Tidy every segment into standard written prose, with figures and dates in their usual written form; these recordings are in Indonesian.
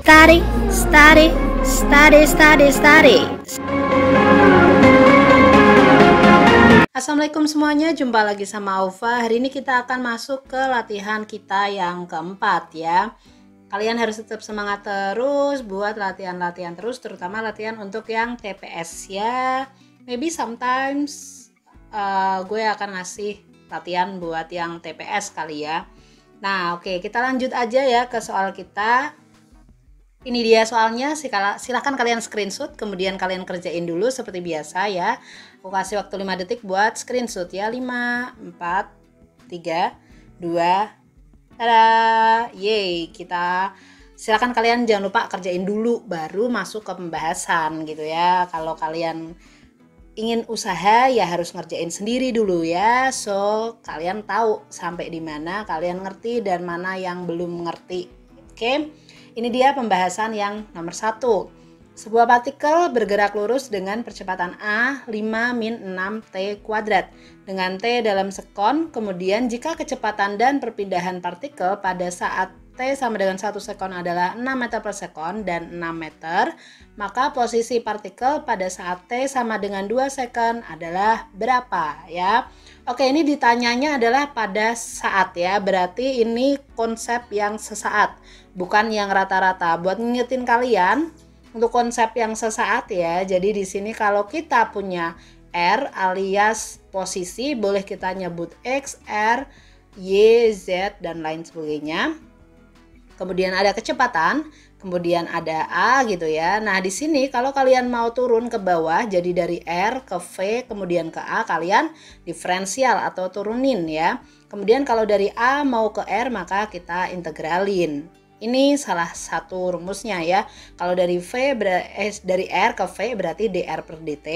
Study, study, study, study, study. Assalamualaikum semuanya, jumpa lagi sama Aufa. Hari ini kita akan masuk ke latihan kita yang keempat ya. Kalian harus tetap semangat terus buat latihan-latihan terus, terutama latihan untuk yang TPS ya. Maybe sometimes gue akan ngasih latihan buat yang TPS kali ya. Nah oke, kita lanjut aja ya ke soal kita. Ini dia soalnya, silahkan kalian screenshot, kemudian kalian kerjain dulu seperti biasa ya. Aku kasih waktu 5 detik buat screenshot ya. 5, 4, 3, 2, tada, yeay. Silahkan kalian jangan lupa kerjain dulu baru masuk ke pembahasan gitu ya. Kalau kalian ingin usaha ya harus ngerjain sendiri dulu ya. So kalian tahu sampai di mana kalian ngerti dan mana yang belum ngerti. Oke. Ini dia pembahasan yang nomor 1. Sebuah partikel bergerak lurus dengan percepatan A 5-6T kuadrat dengan T dalam sekon. Kemudian jika kecepatan dan perpindahan partikel pada saat T sama dengan 1 sekon adalah 6 meter per sekon dan 6 meter, maka posisi partikel pada saat T sama dengan 2 sekon adalah berapa ya. Oke, ini ditanyanya adalah pada saat ya, berarti ini konsep yang sesaat, bukan yang rata-rata. Buat ngingetin kalian untuk konsep yang sesaat ya. Jadi di sini kalau kita punya R alias posisi, boleh kita nyebut X, R, Y, Z dan lain sebagainya. Kemudian ada kecepatan, kemudian ada A gitu ya. Nah di sini kalau kalian mau turun ke bawah, jadi dari R ke V kemudian ke A, kalian diferensial atau turunin ya. Kemudian kalau dari A mau ke R maka kita integralin. Ini salah satu rumusnya ya. Kalau dari dari R ke V berarti dr per dt.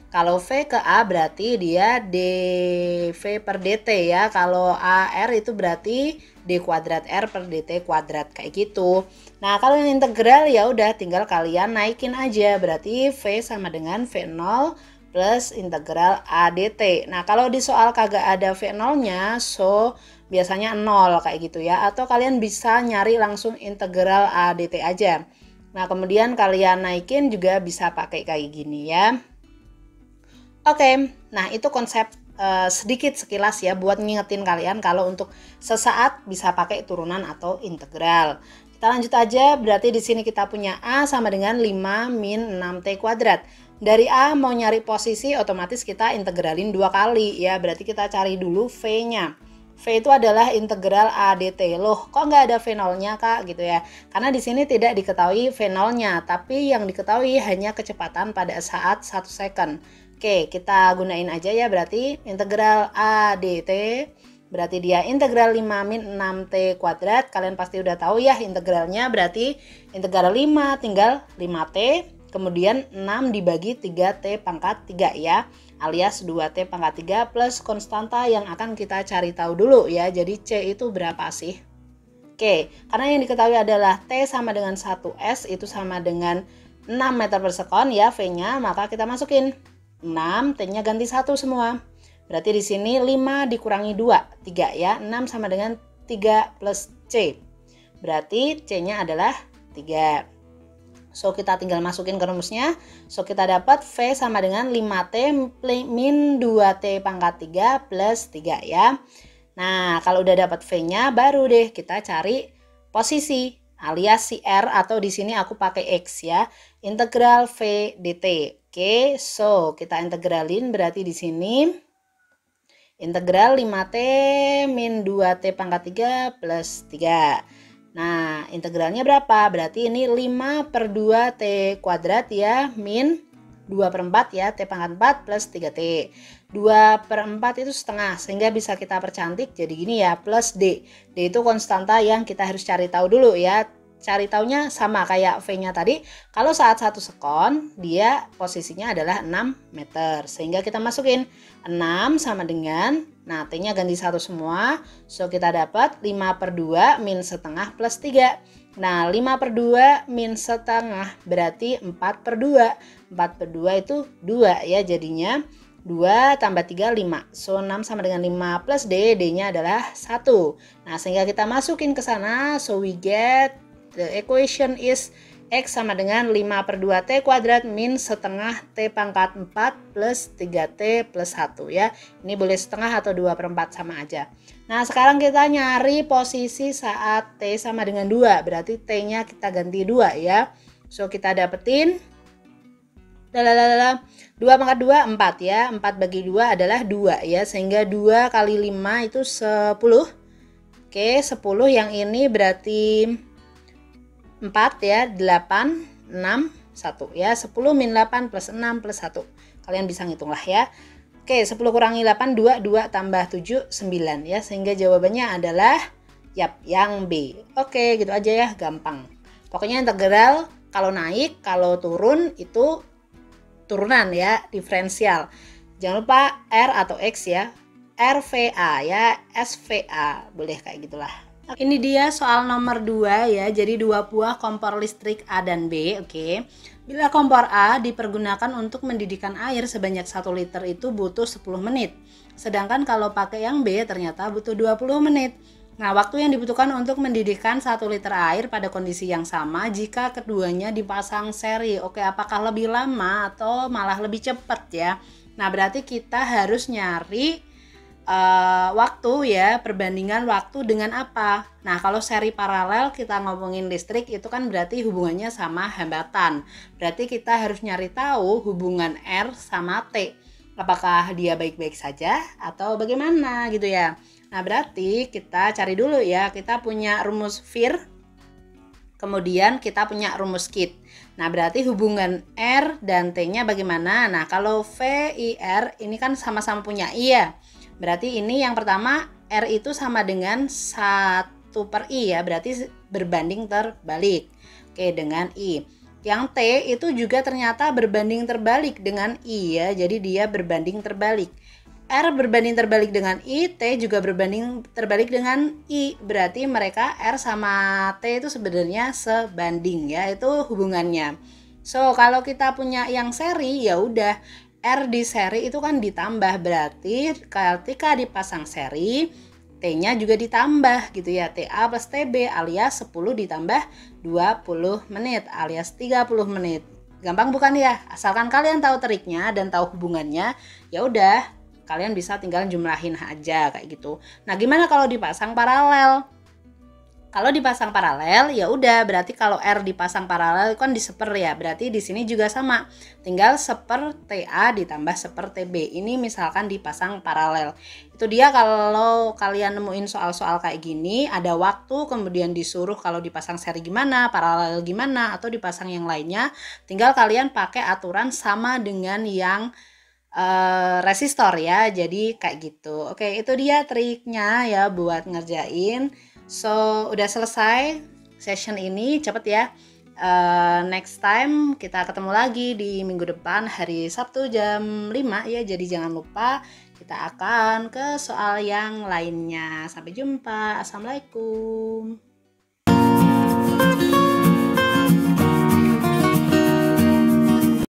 Kalau V ke A berarti dia dV per dt ya. Kalau AR itu berarti D kuadrat R per dt kuadrat kayak gitu. Nah kalau yang integral ya udah tinggal kalian naikin aja. Berarti V sama dengan V0 plus integral A dt. Nah kalau di soal kagak ada V0 nya, so biasanya 0 kayak gitu ya. Atau kalian bisa nyari langsung integral A dt aja. Nah kemudian kalian naikin juga bisa pakai kayak gini ya. Oke, nah itu konsep sedikit sekilas ya buat ngingetin kalian kalau untuk sesaat bisa pakai turunan atau integral. Kita lanjut aja, berarti di sini kita punya A sama dengan 5-6T kuadrat. Dari A mau nyari posisi otomatis kita integralin 2 kali ya, berarti kita cari dulu V-nya. V itu adalah integral A dt. Loh, kok nggak ada V0-nya kak gitu ya? Karena di sini tidak diketahui V0-nya, tapi yang diketahui hanya kecepatan pada saat 1 second. Oke, kita gunain aja ya, berarti integral A dt berarti dia integral 5-6T kuadrat. Kalian pasti udah tahu ya integralnya, berarti integral 5 tinggal 5T, kemudian 6 dibagi 3T pangkat 3 ya, alias 2T pangkat 3 plus konstanta yang akan kita cari tahu dulu ya. Jadi C itu berapa sih? Oke, karena yang diketahui adalah T sama dengan 1S itu sama dengan 6 meter per sekon ya V-nya, maka kita masukin 6, T-nya ganti 1 semua. Berarti di sini 5 dikurangi 2, 3 ya. 6 sama dengan 3 plus C. Berarti C-nya adalah 3. So kita tinggal masukin ke rumusnya. So kita dapat V sama dengan 5T min 2T pangkat 3 plus 3 ya. Nah kalau udah dapat V-nya baru deh kita cari posisi alias si R, atau di sini aku pakai X ya. Integral V dt. Oke, so kita integralin, berarti di sini integral 5T min 2T pangkat 3 plus 3. Nah, integralnya berapa? Berarti ini 5 per 2T kuadrat ya, min 2 per 4 ya, T pangkat 4 plus 3T. 2 per 4 itu setengah, sehingga bisa kita percantik jadi gini ya, plus D. D itu konstanta yang kita harus cari tahu dulu ya. Cari taunya sama kayak V-nya tadi. Kalau saat 1 sekon, dia posisinya adalah 6 meter. Sehingga kita masukin 6 sama dengan, nah T-nya ganti 1 semua. So kita dapat 5 per 2 min setengah plus 3. Nah 5 per 2 min setengah berarti 4 per 2. 4 per 2 itu 2 ya, jadinya 2 tambah 3, 5. So 6 sama dengan 5 plus D, D-nya adalah 1. Nah sehingga kita masukin ke sana, so we get The equation is X sama dengan 5/2 T kuadrat min setengah T pangkat 4 plus 3T plus 1 ya. Ini boleh setengah atau 2/4 sama aja. Nah sekarang kita nyari posisi saat T sama dengan 2. Berarti T-nya kita ganti 2 ya. So kita dapetin 2 pangkat 2 4 ya. 4 bagi 2 adalah 2 ya. Sehingga 2 kali 5 itu 10. Oke 10 yang ini berarti 4 ya, 8, 6, 1 ya. 10 min 8 plus 6 plus 1. Kalian bisa ngitung lah ya. Oke, 10 kurangi 8, 2, 2 tambah 7, 9 ya. Sehingga jawabannya adalah yang B. Oke, gitu aja ya, gampang. Pokoknya integral kalau naik, kalau turun itu turunan ya, diferensial. Jangan lupa R atau X ya. RVA ya, SVA. Boleh kayak gitulah. Ini dia soal nomor 2 ya. Jadi 2 buah kompor listrik A dan B. Oke. Bila kompor A dipergunakan untuk mendidihkan air sebanyak 1 liter itu butuh 10 menit. Sedangkan kalau pakai yang B ternyata butuh 20 menit. Nah, waktu yang dibutuhkan untuk mendidihkan 1 liter air pada kondisi yang sama jika keduanya dipasang seri. Oke, apakah lebih lama atau malah lebih cepat ya? Nah, berarti kita harus nyari waktu ya, perbandingan waktu dengan apa. Nah kalau seri paralel kita ngomongin listrik itu kan berarti hubungannya sama hambatan. Berarti kita harus nyari tahu hubungan R sama T, apakah dia baik-baik saja atau bagaimana gitu ya. Nah berarti kita cari dulu ya, kita punya rumus Vir, kemudian kita punya rumus Kit. Nah berarti hubungan R dan T nya bagaimana. Nah kalau VIR ini kan sama-sama punya I ya. Berarti ini yang pertama R itu sama dengan 1/I ya, berarti berbanding terbalik. Oke, dengan I. Yang T itu juga ternyata berbanding terbalik dengan I ya, jadi dia berbanding terbalik. R berbanding terbalik dengan I, T juga berbanding terbalik dengan I. Berarti mereka R sama T itu sebenarnya sebanding ya, itu hubungannya. So, kalau kita punya yang seri ya udah R di seri itu kan ditambah, berarti ketika dipasang seri T-nya juga ditambah gitu ya, TA plus TB alias 10 ditambah 20 menit alias 30 menit. Gampang bukan ya? Asalkan kalian tahu triknya dan tahu hubungannya, ya udah kalian bisa tinggal jumlahin aja kayak gitu. Nah, gimana kalau dipasang paralel? Kalau dipasang paralel ya udah, berarti kalau R dipasang paralel kan diseper ya. Berarti di sini juga sama. Tinggal seper TA ditambah seper TB. Ini misalkan dipasang paralel. Itu dia kalau kalian nemuin soal-soal kayak gini, ada waktu kemudian disuruh kalau dipasang seri gimana, paralel gimana, atau dipasang yang lainnya, tinggal kalian pakai aturan sama dengan yang resistor ya. Jadi kayak gitu. Oke, itu dia triknya ya buat ngerjain. So udah selesai session ini, cepet ya. Next time kita ketemu lagi di minggu depan hari Sabtu jam 5 ya. Jadi jangan lupa kita akan ke soal yang lainnya. Sampai jumpa. Assalamualaikum.